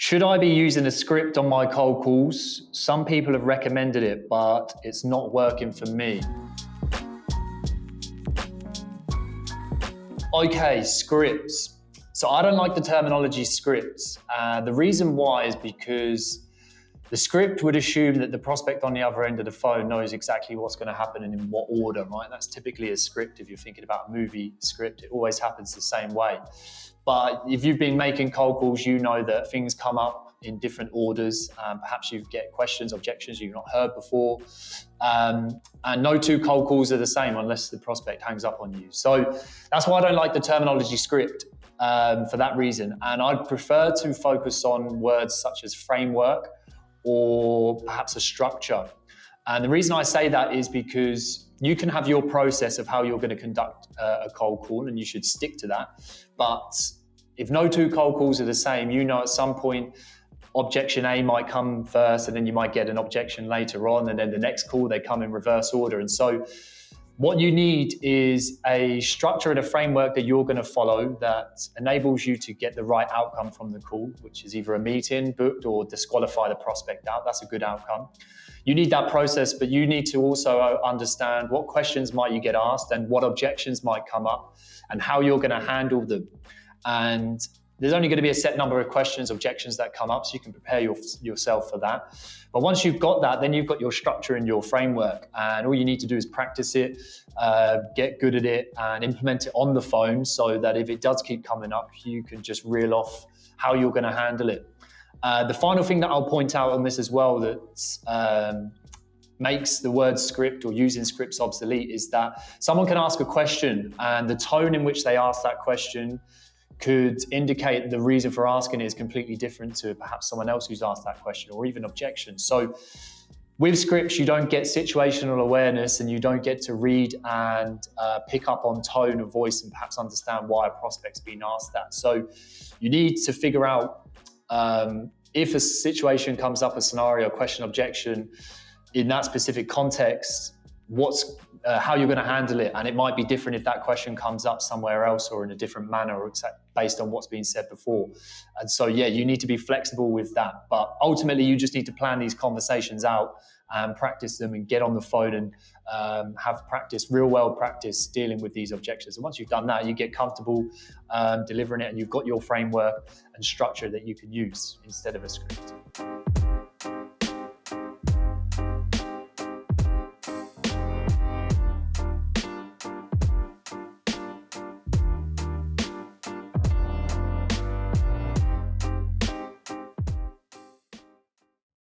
Should I be using a script on my cold calls? Some people have recommended it, but it's not working for me. Okay, scripts. So I don't like the terminology scripts. The reason why is because the script would assume that the prospect on the other end of the phone knows exactly what's going to happen and in what order, right? That's typically a script. If you're thinking about a movie script, it always happens the same way. But if you've been making cold calls, you know that things come up in different orders. Perhaps you get questions, objections you've not heard before. And no two cold calls are the same unless the prospect hangs up on you. So that's why I don't like the terminology script for that reason. And I'd prefer to focus on words such as framework or perhaps a structure. And the reason I say that is because you can have your process of how you're going to conduct a cold call, and you should stick to that. But if no two cold calls are the same, you know at some point objection A might come first, and then you might get an objection later on, and then the next call they come in reverse order. And so what you need is a structure and a framework that you're going to follow that enables you to get the right outcome from the call, which is either a meeting booked or disqualify the prospect out. That's a good outcome. You need that process, but you need to also understand what questions might you get asked and what objections might come up and how you're going to handle them. And there's only going to be a set number of questions, objections that come up, so you can prepare yourself for that. But once you've got that, then you've got your structure and your framework, and all you need to do is practice it, get good at it, and implement it on the phone so that if it does keep coming up, you can just reel off how you're going to handle it. The final thing that I'll point out on this as well that makes the word script or using scripts obsolete is that someone can ask a question, and the tone in which they ask that question could indicate the reason for asking is completely different to perhaps someone else who's asked that question, or even objections. So with scripts, you don't get situational awareness, and you don't get to read and pick up on tone of voice and perhaps understand why a prospect's been asked that. So you need to figure out if a situation comes up, a scenario, question, objection, in that specific context, how you're going to handle it. And it might be different if that question comes up somewhere else or in a different manner, or based on what's been said before. And so, yeah, you need to be flexible with that. But ultimately, you just need to plan these conversations out and practice them and get on the phone and have practice, real world practice dealing with these objections. And once you've done that, you get comfortable delivering it, and you've got your framework and structure that you can use instead of a script.